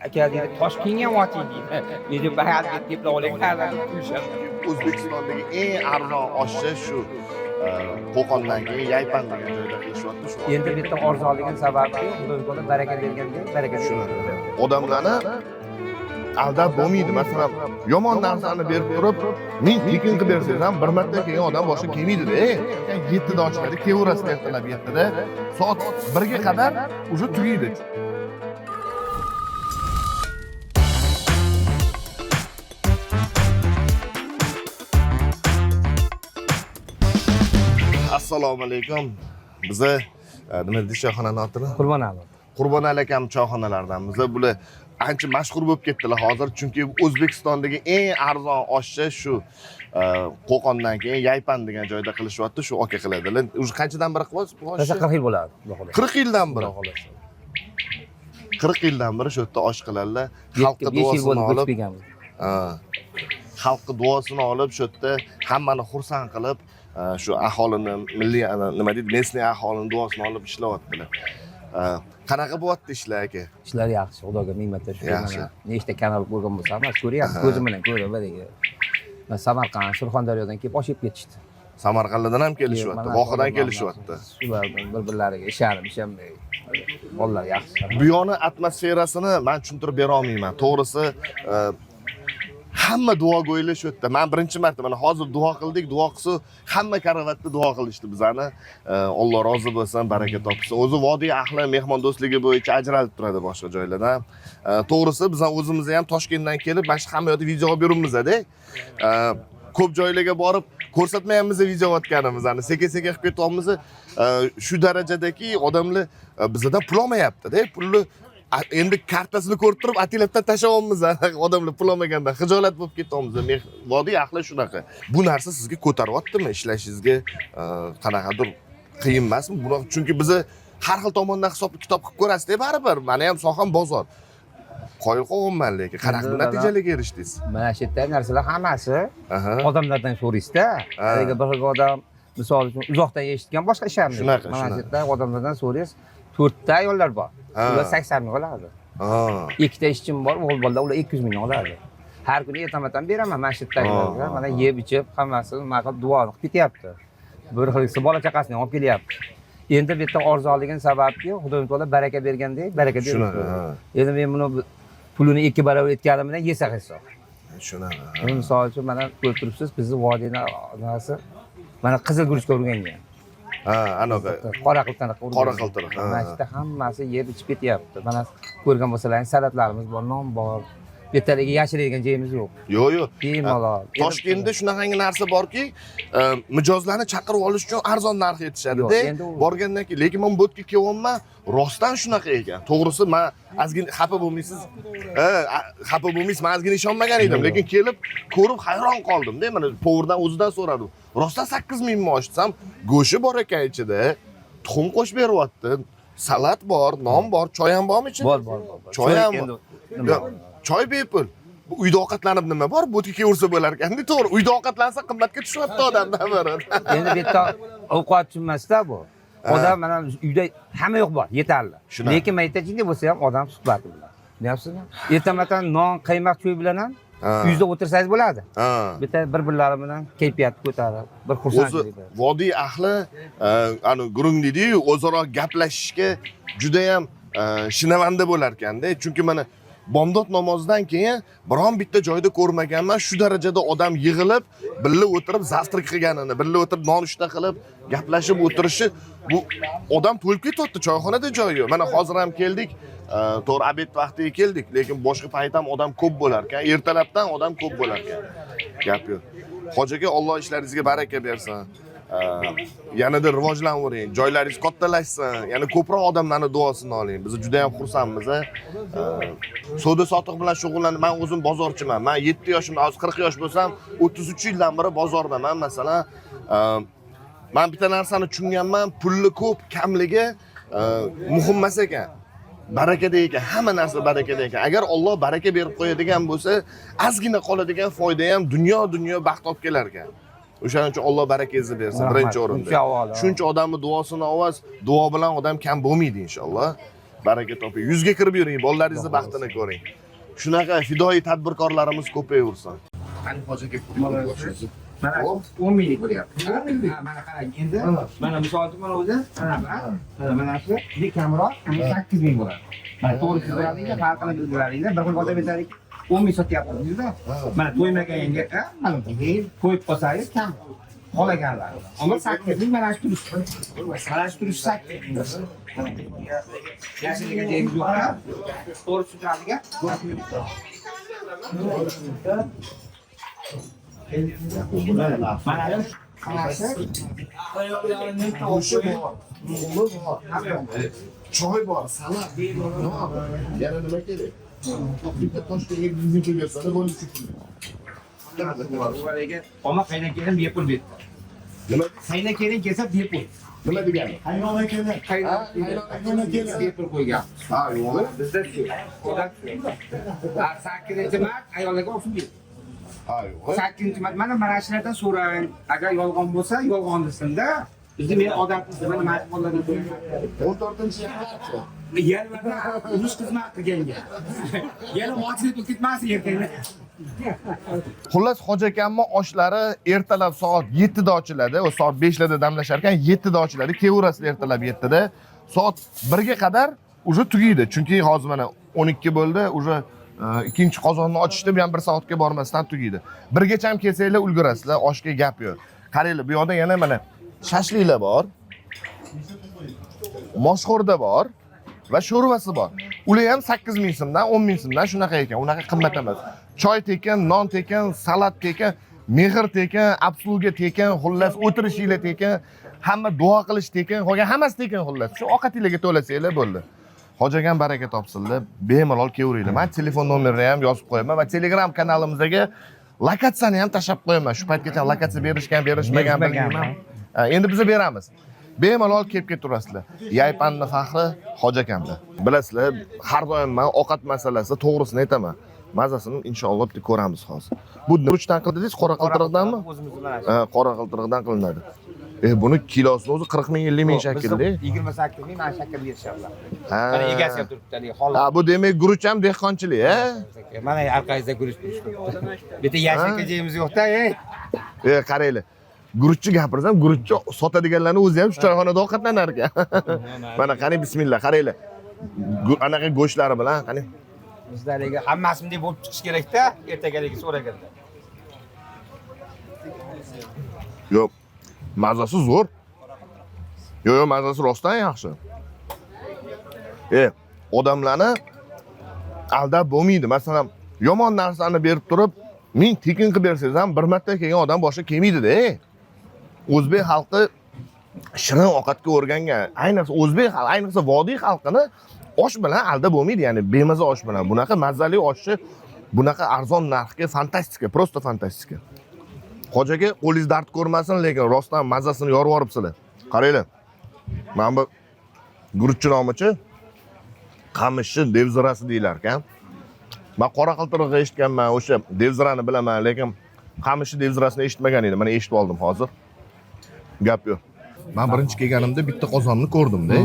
aka deydi, Toshkentga ham oching deydi. Nega bayat deb oling qarab turishadi. O'zbekistondagi eng arzon oshcha shu Qo'qondan keyin Yaypan degan joyda qilishyapti shu. Endi bitta arzonligini sababi Xudoy taolo baraka berganda baraka Shuni odamlarni aldab bo'lmaydi. Masalan, yomon narsani berib turib, men tekin qilib bersangiz ham bir marta kelgan odam boshqa kelmaydi-da. 7 da ochadi, kelaverasizlar ertalab 7 da. Soat 1 ga qadar уже tugaydi. Assalomu alaykum. Biza nima deydi choyxonani otini? Qurbon Ali. Qurbon Ali akam choyxonalardan. Biza bular ancha mashhur bo'lib ketdilar hozir, chunki O'zbekistondagi eng arzon oshcha shu Qo'qondan keyin Yaypan degan joyda qilishyapti, shu aka qiladilar. Уже qanchadan beri qilyapsiz bu oshni? 40 yil bo'ladi. 40 yildan beri. 40 yildan beri shu yerda osh qiladilar. Xalqqa duosini olib, xalqqa duosini olib shu yerda hammani xursand qilib, shu aholini milliy nima deydi, mesniy aholini duosini olib ishlayaptilar. Qanaqa bo'lyapti ishlar aka? Ishlar yaxshi, Xudoga minmatlar shukur. Yaxshi. Nechta kanal ko'rgan bo'lsam, ko'ryapsiz, ko'zim bilan ko'raverdik. Samarqand, Surxondaryodan kelib oshib ketishdi. Samarqanddan ham kelishyapti, Vohadan kelishyapti. Ular bir-birlariga isharib, ishanmay. Bolalar yaxshi. Bu yo'ni atmosferasini men tushuntirib bera olmayman. To'g'risi, hamma duogo'ylar shu yerda. Men birinchi marta mana hozir duo qildik, duo qilsa, hamma karavotda duo qilishdi bizani. Alloh rozi bo'lsin, baraka topsin. O'zi vodiy ahli mehmondo'stligi bo'yicha ajralib turadi boshqa joylardan. To'g'risi, biz o'zimiz ham Toshkentdan kelib, mana shu hamma yoqda video olib yuribmiz-da. Ko'p joylarga borib ko'rsatmayapmiz video otganimizni. Sekin-sekin qilib ketyapmiz. Shu darajadagi odamlar bizdan pul olmayapti-da. Pulni endi kartasini ko'rib turib, atilabdan tashlayapmiz. Odamlar pul olmaganda xijolat bo'lib ketyapmiz. Vodiy ahli shunaqa. Bu narsa sizga ko'taryaptimi? Ishlashingizga qanaqadir qiyin emasmi? Buni chunki biz har xil tomondan hisob-kitob qilib ko'rasiz-da, baribir. Meni ham soham bozor. Qoyil qolganman lekin qanaqa natijalarga erishdingiz? Mana shu yerda narsalar hammasi odamlardan so'raysiz-da. Agar bir odam misol uchun uzoqdan eshitgan boshqa ishlarni. Mana shu yerda odamlardan so'raysiz. 4 ta ayollar bor. Ular 80 ming oladi. 2 ta ishchim bor, o'g'il bolalar ular 200 ming oladi. Har kuni ertamatdan beraman mana shu yerda. Mana yeb ichib, hammasi nima qilib duo qilib ketyapti. Bir xilisi bola chaqasini olib kelyapti. Endi bu yerda arzonligini sababi Xudoy taolo baraka bergandek, baraka beradi. Endi men buni pulini 2 barobar etganimdan yesa hisob. Shunaqa. Misol uchun mana ko'rib turibsiz, bizni vodiyning onasi mana qizil guruchga urgangan. Anaqa. Qora qiltiriq urgan. Qora qiltiriq. Mana shu yerda hammasi yeb ichib ketyapti. Mana ko'rgan bo'lsalaringiz, salatlarimiz bor, non bor. Betaliga yashiradigan joyimiz yo'q. Yo'q. Bemalol. Toshkentda shunaqangi narsa borki, mijozlarni chaqirib olish uchun arzon narx aytishadi-da. Borgandan keyin, lekin men bu yerga kelyapman, rostdan shunaqa ekan. To'g'risi, men azgina xafa bo'lmaysiz. Xafa bo'lmaysiz, men azgina ishonmagan edim, lekin kelib ko'rib hayron qoldim-da. Mana povurdan o'zidan so'radim. Rostdan 8 ming mi ochsam, go'shi bor ekan ichida. Tuxum qo'shib beryapti. Salat bor, non bor, choy ham bormi ichida? Bor. Choy ham bor. Choy bepul. Bu uyda ovqatlanib nima bor? Bu yerga kelsa bo'lar ekan-da, to'g'ri. Uyda ovqatlansa qimmatga tushyapti odamdan biri. Endi bu yerda ovqat tushmasda bu. Odam mana uyda hamma yo'q bor, yetarli. Lekin maytachingda bo'lsa ham odam suhbati bilan. Bilasizmi? Ertamatdan non, qaymoq choy bilan ham uyda o'tirsangiz bo'ladi. Bitta bir-birlari bilan kayfiyat ko'tarib, bir xursandchilik. O'zi vodiy ahli ana gurung deydi-yu, o'zaro gaplashishga juda ham shinavanda bo'lar ekan-da. Chunki mana bomdod namozidan keyin biron bitta joyda ko'rmaganman, shu darajada odam yig'ilib, birga o'tirib zavtrak qilganini, birga o'tirib nonushta qilib, gaplashib o'tirishi, bu odam to'lib ketyapti, choyxonada joyi yo'q. Mana hozir ham keldik, to'g'ri obed vaqtiga keldik, lekin boshqa payt ham odam ko'p bo'lar ekan, ertalabdan odam ko'p bo'lar ekan. Gap yo'q. Hojaga Alloh ishlaringizga baraka bersin. Yanada rivojlanavering, joylaringiz kattalashsin, yana ko'proq odamlarning duosini oling. Biz juda ham xursandmiz. Savdo sotiq bilan shug'ullanib, men o'zim bozorchiman. Men 7 yoshimda, hozir 40 yosh bo'lsam, 33 yildan beri bozordaman. Masalan, men bitta narsani tushunganman, pulli ko'p, kamligi muhim emas ekan. Barakada ekan, hamma narsa barakada ekan. Agar Alloh baraka berib qo'yadigan bo'lsa, ozgina qoladigan foyda ham dunyo baxt olib kelar ekan. O'shaning uchun Alloh barakangizni bersin birinchi o'rinda. Shuncha odamning duosini ovoz, duo bilan odam kam bo'lmaydi inshaalloh. Baraka toping. 100 ga kirib yuring, bolalaringizni baxtini ko'ring. Shunaqa fidoyi tadbirkorlarimiz ko'payaversin. Qani hojaga pul Mana 10 minglik bo'lyapti. Mana qarang, endi mana misol uchun mana o'zi mana shu bir kamroq 8 ming bo'ladi. Mana to'g'ri sizlaringizga farqini bildilaringizda bir xil odam aytaylik 10 ming sotyapmiz-da. Mana to'ymaganga mana qo'yib qolsangiz kam qolaganlar. Ammo 8 ming mana shu turish. Mana shu turish 8 ming. Yashilga deymiz yo'q-da. To'g'ri sizlarga choy bor, salat. Yana nima kerak? Bitta toshga 700 ming bersa bo'lib ketdi. Ama qaydan kelin bepul berdi. Nima? Qaydan kelin kelsa bepul. Nima degani? Hayvonlar keldi. Qaydan kelin bepul qo'ygan. Ha, yo'q. Bizda shu. 8-mart ayollarga olib berdi. Ha, yo'q. 8-mart mana shulardan so'rang. Agar yolg'on bo'lsa, yolg'on desin-da. Bizni men odam qildim, mana mashg'ullarga qo'ydim. 14-yilda. Yana urush xizmat qilganga. Yana ochilib ketmasin ertaga. Xullas, Hoji akamning oshlari ertalab soat 7 da ochiladi. O soat 5 larda damlashar ekan, 7 da ochiladi. Keverasizlar ertalab 7 da. Soat 1 ga qadar uje tugaydi. Chunki hozir mana 12 bo'ldi, uje ikkinchi qozonni ochishda ham 1 soatga bormasdan tugaydi. 1 gacha ham kelsanglar ulgurasizlar, oshga gap yo'q. Qaranglar, bu yoqda yana mana shashliklar bor. Moshxo'rda bor va sho'rvasi bor. Ular ham 8 ming so'mdan, 10 ming so'mdan shunaqa ekan. Unaqa qimmat emas. Choy tekin, non tekin, salat tekin, mehr tekin, absolga tekin, xullas o'tirishinglar tekin, hamma duo qilish tekin, qolgan hammasi tekin xullas. Shu ovqatinglarga to'lasanglar bo'ldi. Hoji akam baraka topsinlar, bemalol kelaveringlar. Men telefon nomerini ham yozib qo'yaman va Telegram kanalimizga lokatsiyani ham tashlab qo'yaman. Shu paytgacha lokatsiya berishgan, berishmagan bilmayman. Endi biz beramiz. Bemalol kelib keturasizlar. Yaypanni faxri Hoji akamda. Bilasizlar, har doim men ovqat masalasida to'g'risini aytaman. Mazasini inshaalloh bitta ko'ramiz hozir. Bu Nuruchdan qildingiz, Qoraqaltiroqdanmi? O'zimizda mana. Qoraqaltiroqdan qilinadi. Buni kilosi o'zi 40 ming, 50 ming shakilda. 28 ming mana shakil berishadi. Ha. Mana egasi ham turibdi, hol. Ha, bu demak guruch ham dehqonchilik, ha? Mana orqangizda guruch turibdi. Bitta yashaka jeyimiz yo'q-da, ey. Qaranglar. Guruchni gapirsam, guruchni sotadiganlarning o'zi ham shu choyxonada ovqatlanar ekan. Mana qani bismillah, qaranglar. Anaqa go'shtlari bilan qani. Bizlarga hammasi bunday bo'lib chiqish kerak-da, ertagaligi so'raganda. Yo'q. Mazasi zo'r. Yo'q, mazasi rostdan yaxshi. Odamlarni aldab bo'lmaydi. Masalan, yomon narsani berib turib, ming tekin qilib bersangiz ham bir marta kelgan odam boshqa kelmaydi-da. O'zbek xalqi shirin ovqatga o'rgangan. Ayniqsa o'zbek xalqi, ayniqsa vodiy xalqini osh bilan aldab bo'lmaydi, ya'ni bemaza osh bilan. Bunaqa mazali oshni bunaqa arzon narxga fantastika, prosta fantastika. Hojaga qo'lingiz dard ko'rmasin, lekin rostdan mazasini yorib yoribsizlar. Qaranglar. Mana bu guruchchi nomichi qamishchi devzirasi deyilar ekan. Men Qoraqaltiroqda eshitganman, o'sha devzirani bilaman, lekin qamishchi devzirasini eshitmagan edim. Mana eshitib oldim hozir. Gap yo'q. Men birinchi kelganimda bitta qozonni ko'rdim-da.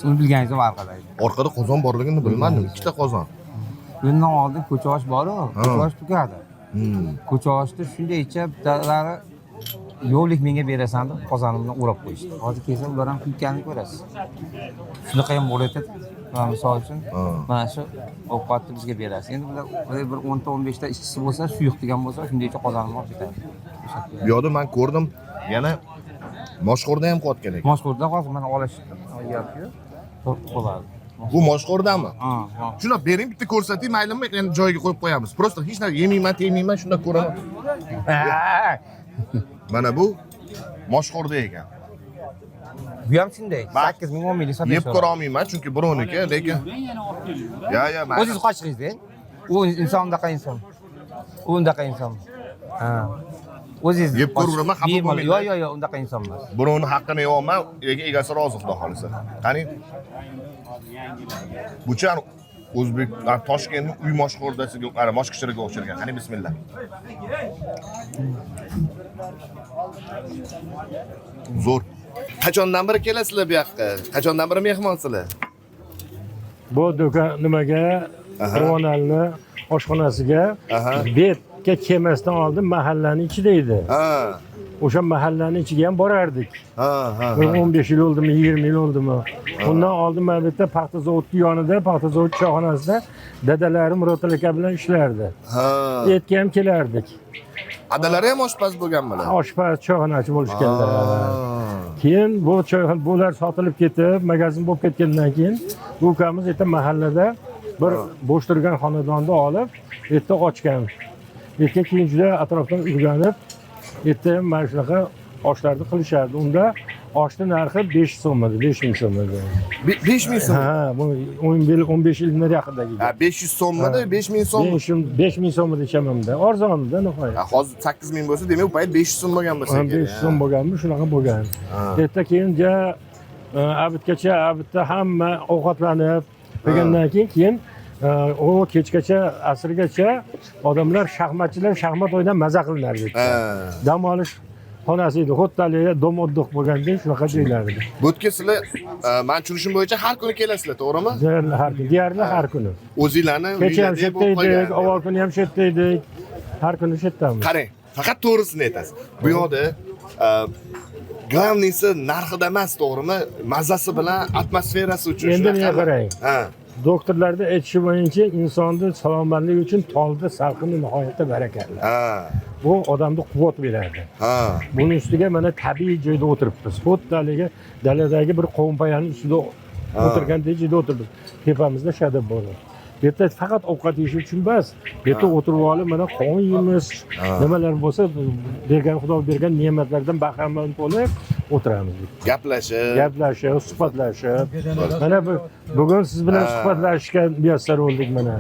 Uni bilganingiz orqada. Orqada qozon borligini bilmadim. Ikkita qozon. Bundan oldin ko'chosh bor-ku, ko'chosh tugadi. Ko'choshni shundaycha bittalari yo'llik menga berasan deb qozonimni o'rab qo'yishdi. Hozir kelsa ular ham kuyganini ko'rasiz. Shunaqa ham bo'ladi. Mana misol uchun mana shu ovqatni bizga berasiz. Endi bular bir 10-15 ta ishchisi bo'lsa, suyuq degan bo'lsa, shundaycha qozonimni olib ketadi. Bu yoqda men ko'rdim, yana moshxo'rda ham qotgan ekan. Moshxo'rda hozir mana olishdi. Olyapti-yu. Bo'ladi. Bu moshxo'rdami? Shuna bering, bitta ko'rsating, maylimi? Endi joyiga qo'yib qo'yamiz. Prosta hech narsa yemayman, yemayman, shunda ko'raman. Mana bu moshxo'rda ekan. Bu ham shunday. 8 ming 10 ming sotib yeb ko'ra olmayman, chunki birovniki, lekin ya, o'zingiz qochingizda. U insondaqa inson. U undaqa inson. Ha. O'zingiz yeb ko'raveraman, xafa bo'lmayman. Yo'q, undaqa inson emas. Birovni haqqini yeyolman, egasi rozi xudo xolisa. Qani? Buchar O'zbek Toshkentning uy moshxo'rdasiga, qara, moshkichiriga o'xshargan. Qani bismillah. Zo'r. Qachondan beri kelasizlar bu yoqqa? Qachondan beri mehmonsizlar? bu do'kon nimaga Qur'onalni oshxonasiga betga kelmasdan oldin mahallaning ichida edi. Ha. O'sha mahallaning ichiga ham borardik. Ha. 15 yil oldimi, 20 yil oldimi? Undan oldin mana bu yerda paxta zavodi yonida, paxta zavodi choyxonasida dadalarim Murod aka bilan ishlardi. Ha. Betga ham kelardik. Adalari ham oshpaz bo'lganmilar. Oshpaz, choyxonachi bo'lishganlar. Keyin bu choyxona bular sotilib ketib, magazin bo'lib ketgandan keyin bu ukamiz yerda mahallada bir bo'sh turgan xonadonni olib, yerda ochgan. Yerga keyin juda atrofdan o'rganib, yerda ham mana shunaqa oshlarni qilishardi. Unda oshning narxi 5 so'm edi, 5000 so'm edi. 5000 so'm. Ha, bu 15 yillar yaqindagi. Ha, 500 so'mmidi, 5000 so'm. 5000 so'm deyapman-da. Arzonda nihoyat. Hozir 8000 bo'lsa, demak u payt 500 so'm bo'lgan bo'lsa kerak. 500 so'm bo'lganmi, shunaqa bo'lgan. Erta keyinja abidgacha abidda hamma ovqatlanib bo'lgandan keyin o kechgacha asrgacha odamlar shaxmatchilar shaxmat o'ynab maza qilinardi. Dam olish xonasi edi. Xotdaliga dom o'ddiq bo'lganda shunaqa joylardi. Bu yerga sizlar men tushunishim bo'yicha har kuni kelasizlar, to'g'rimi? Deyarli har kuni. O'zinglarni kecha ham shetdaydik, avval kuni ham shetdaydik. Har kuni shetdamiz. Qarang, faqat to'g'risini aytasiz. Bu yoqda glavnisi narxida emas, to'g'rimi? Mazasi bilan atmosferasi uchun. Endi menga qarang. Ha. Doktorlarda aytishi bo'yicha insonni salomatligi uchun tolda salqini nihoyatda barakatli. Ha. Bu odamga quvvat beradi. Ha. Buning ustiga mana tabiiy joyda o'tiribmiz. Xotdaliga daladagi bir qovunpayaning ustida o'tirgandek joyda o'tiribmiz. Tepamizda shadab bor. Bu yerda faqat ovqat yeyish uchun emas, bu yerda o'tirib olib mana qovun yeymiz, nimalar bo'lsa bergan Xudo bergan ne'matlardan bahramand bo'lib o'tiramiz. Gaplashib, suhbatlashib. Mana bugun siz bilan suhbatlashishga muyassar bo'ldik mana.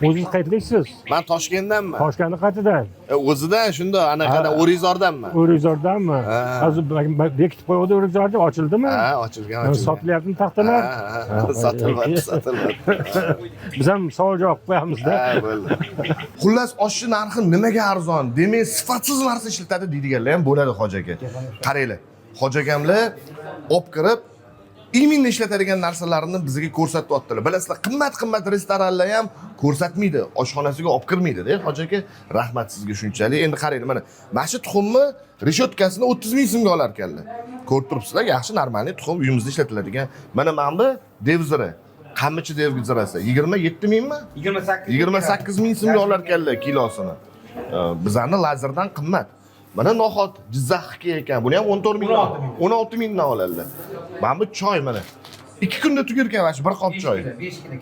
O'zingiz qayerliksiz? Men Toshkentdanman. Toshkentning qayerdan? O'zidan shunda anaqada O'rizordanman. O'rizordanmi? Hozir bekitib qo'ydi O'rizorda, ochildimi? Ha, ochilgan. Sotilyapti taxtalar? Sotilmayapti. Biz ham savol-javob qo'yamiz-da. Ha, bo'ldi. Xullas, oshni narxi nimaga arzon? Demak, sifatsiz narsa ishlatadi deydiganlar ham bo'ladi Hoji aka. Qaranglar, Hoji akamlar olib kirib iminni ishlatadigan narsalarni bizga ko'rsatyaptilar. Bilasizlar, qimmat-qimmat restoranlar ham ko'rsatmaydi, oshxonasiga olib kirmaydi-da, Hoji aka. Rahmat sizga shunchalik. Endi qaranglar, mana shu tuxumni reshotkasini 30 ming so'mga olar ekanlar. Ko'rib turibsizlar, yaxshi normalniy tuxum uyimizda ishlatiladigan. Mana bu devzira. Qamichi devzirasi 27 mingmi? 28 ming so'mga olar ekanlar kilosini. Bizlarni lazerdan qimmat. Mana nohot Jizzaxga ekan. Buni ham 14 ming, 16 mingdan oladilar. Mana bu choy mana 2 kunda tugirgan mana shu bir qop choy.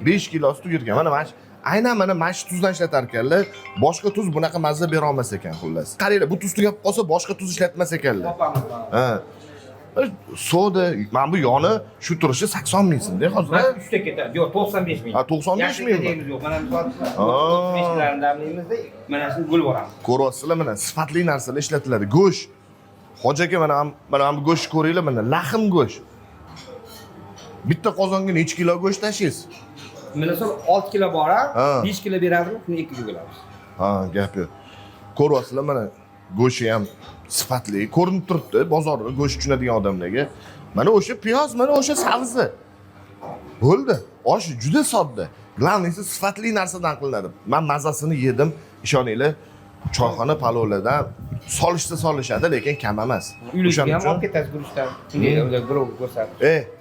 5 kilosi tugirgan. Mana aynan mana shu tuzdan ishlatar ekanlar. Boshqa tuz bunaqa mazza bera olmas ekan xullas. Qaranglar, bu tuz tugab qolsa boshqa tuz ishlatmas ekanlar. Ha. Soda, mana bu yoni shu turishi 80 ming so'mda hozir. 3 ta ketadi. Yo'q, 95 ming. Ha, 95 ming. Yo'q, mana misol 35 talarni damlaymizda, mana shuni gul boramiz. Ko'ryapsizlar, mana sifatli narsalar ishlatiladi. Go'sht. Hoji aka mana bu go'sht ko'ringlar, mana lahm go'sht. Bitta qozonga necha kilo go'sht tashlaysiz? Misol 6 kilo bor, 5 kilo beradimi, shuni 2 kilo bo'lamiz. Ha, gap yo'q. Ko'ryapsizlar, mana go'shti ham sifatli ko'rinib turibdi bozorda go'sht tushunadigan odamlarga. Mana o'sha piyoz, mana o'sha sabzi. Bo'ldi. Osh juda sodda. Glavnisi sifatli narsadan qilinadi. Men mazasini yedim, ishoninglar, choyxona palovlardan solishadi, lekin kam emas. O'shaning uchun olib ketasiz guruchdan. Shunday guruh ko'rsatib.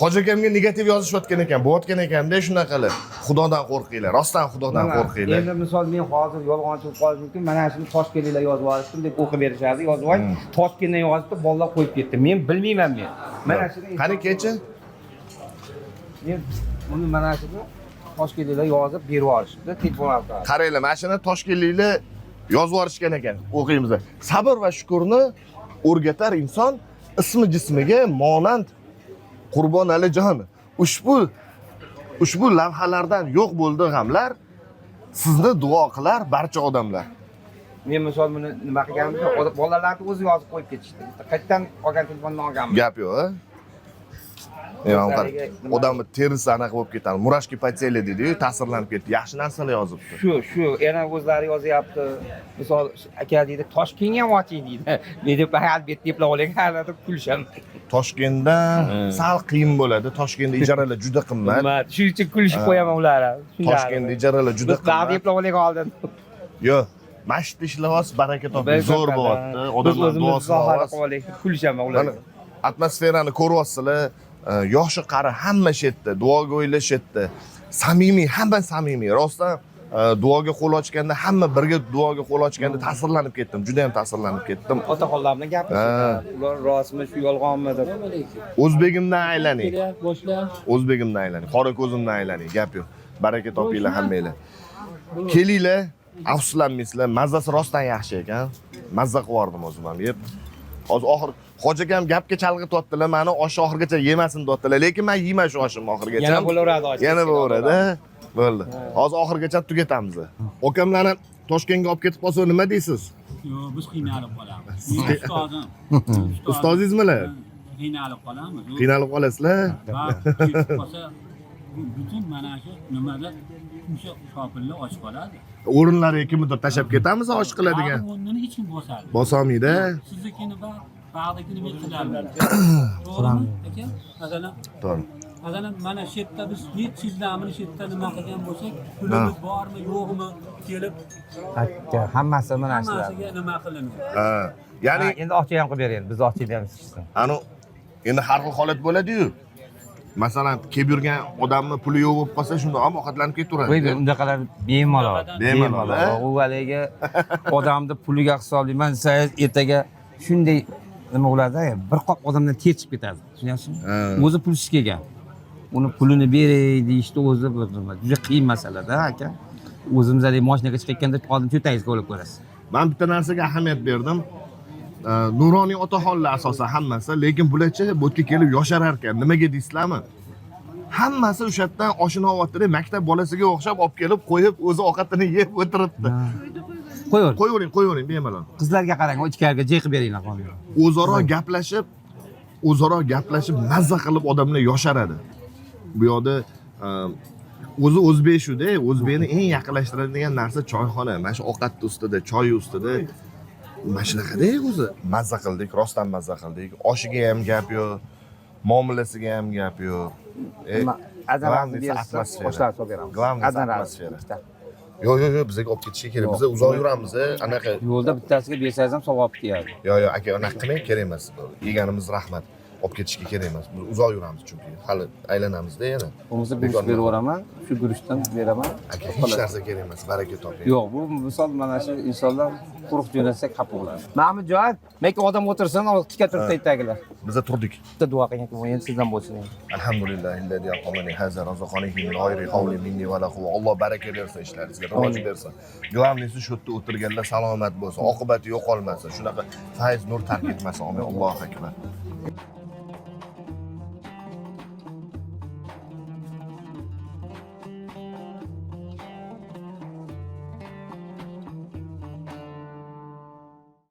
Hoji akamga negativ yozishayotgan ekan, bo'layotgan ekanda shunaqalar. Xudodan qo'rqinglar, rostdan Xudodan qo'rqinglar. Endi misol men hozir yolg'onchi bo'lib qolish mumkin. Mana shuni Toshkentliklar yozib olishdim deb o'qib berishardi, yozib olib, Toshkentdan yozibdi, bolalar qo'yib ketdi. Men bilmayman men. Mana shuni qani kecha men uni mana shuni Toshkentliklar yozib berib yuborishdi, telefon orqali. Qaranglar, mana shuni Toshkentliklar yozib yuborishgan ekan. O'qiymiz. Sabr va shukurni o'rgatar inson ismi jismiga monand Qurbon Alijon. Ushbu lavhalardan yo'q bo'ldi g'amlar. Sizni duo qilar barcha odamlar. Men misol buni nima qilganimda, bolalarni o'zi yozib qo'yib ketishdi. Qayerdan olgan telefonni olganman. Gap yo'q, odamni terisi anaqa bo'lib ketadi. Murashki patseli deydi-yu, ta'sirlanib ketdi. Yaxshi narsalar yozibdi. Shu, yana o'zlari yozyapti. Misol aka deydi, Toshkentga ham oching deydi. Men deb albatta deb oling, hali deb kulisham. Toshkentda sal qiyin bo'ladi. Toshkentda ijaralar juda qimmat. Shuning uchun kulishib qo'yaman ularni. Toshkentda ijaralar juda qimmat. Deb oling oldin. Yo'q, masjid ishlayapsiz, baraka toping. Zo'r bo'lyapti. Odamlar duosi oling, kulishaman ularga. Atmosferani ko'ryapsizlar. Yoshi qari hamma shu yerda, duoga o'ylashyapti. Samimiy, hamma samimiy. Rostdan duoga qo'l ochganda, hamma birga duoga qo'l ochganda ta'sirlanib ketdim. Juda ham ta'sirlanib ketdim. Otaxonlar bilan gapirishdi. Ular rostmi, shu yolg'onmi deb. O'zbegimdan aylaning. O'zbegimdan aylaning. Qora ko'zimdan aylaning. Gap yo'q. Baraka topinglar hammanglar. Kelinglar, afsuslanmaysizlar. Mazzasi rostdan yaxshi ekan. Mazza qilib o'zim ham yeb. Hozir oxir Hoji akam gapga chalg'ityaptilar, meni osh oxirgacha yemasin deyaptilar, lekin men yeyman shu oshimni oxirgacha. Yana bo'laveradi osh. Yana bo'laveradi. Bo'ldi. Hozir oxirgacha tugatamiz. Okamlarni Toshkentga olib ketib qolsa nima deysiz? Yo'q, biz qiynalib qolamiz. Ustozim. Ustozingizmilar? Qiynalib qolamiz. Qiynalib qolasizlar? Ketib qolsa butun mana shu nimada o'sha shopillar och qoladi. O'rinlariga kimdir tashlab ketamiz osh qiladigan. O'rnini hech kim bosadi. Bosolmaydi. Siznikini bag'dagini men qilarman. To'g'rimi aka? To'g'ri. Masalan, mana shu yerda biz hech sizlarni shu yerda nima qilgan bo'lsak, pulimiz bormi, yo'qmi, kelib Hammasi mana shular. hammasiga nima qilinadi. Ha, ya'ni Endi ochcha ham qilib beraylik. Biz ochcha beramiz sizga. Anu endi har xil holat bo'ladi-yu. Masalan, kelib yurgan odamning puli yo'q bo'lib qolsa, shunda ham ovqatlanib ketaveradi. Voy, undaqalar bemalol. Bemalol. U haliga odamni puliga hisoblayman, siz ertaga shunday nima bo'ladi, bir qop odamdan ter chiqib ketadi. Tushunyapsizmi? O'zi pulsiz kelgan. Uni pulini beray deyishdi o'zi juda qiyin masala-da, aka. O'zimizga mashinaga chiqayotganda oldin cho'tagingizga olib ko'rasiz. Men bitta narsaga ahamiyat berdim. Nuroniy otaxonlar asosan hammasi, lekin bularchi bu yerga kelib yosharar ekan. Nimaga deysizlarmi? Hammasi o'sha yerdan oshini olib maktab bolasiga o'xshab olib kelib qo'yib, o'zi ovqatini yeb o'tiribdi. Qo'yavering bemalol. Qizlarga qarang, ichkariga jiqib beringlar qoldi. O'zaro gaplashib, mazza qilib odamlar yosharadi. Bu yoqda o'zi o'zbek shu-da, o'zbekni eng yaqinlashtiradigan narsa choyxona. Mana shu ovqat ustida, choy ustida mana shunaqada o'zi mazza qildik, rostdan mazza qildik. Oshiga ham gap yo'q, muomalasiga ham gap yo'q. Oshlar solib beramiz. Atmosfera. Yo'q, bizga olib ketishga kerak. Biz uzoq yuramiz, anaqa. Yo'lda bittasiga bersangiz ham sovg'a olib keladi. Yo'q, aka, unaqa qilmang, kerak emas. Yeganimiz rahmat. Olib ketishga kerak emas. Biz uzoq yuramiz chunki hali aylanamiz-da yana. Bo'lmasa guruch beraveraman, shu guruchdan beraman. Aka, hech narsa kerak emas, baraka toping. Yo'q, bu misol mana shu insonlar quruq jo'natsak xafa bo'ladi. Mahmudjon, menga odam o'tirsin, tikka turib aytadilar. Biz turdik. Bitta duo qiling, endi sizdan bo'lsin. Alhamdulillahillazi aqamani haza razaqanihi min g'ayri qawli minni va lahu. Alloh baraka bersin ishlaringizga, rivoj bersin. Glavnisi shu yerda o'tirganlar salomat bo'lsin, oqibati yo'qolmasin. Shunaqa fayz nur tark etmasin. Amin. Allohu akbar.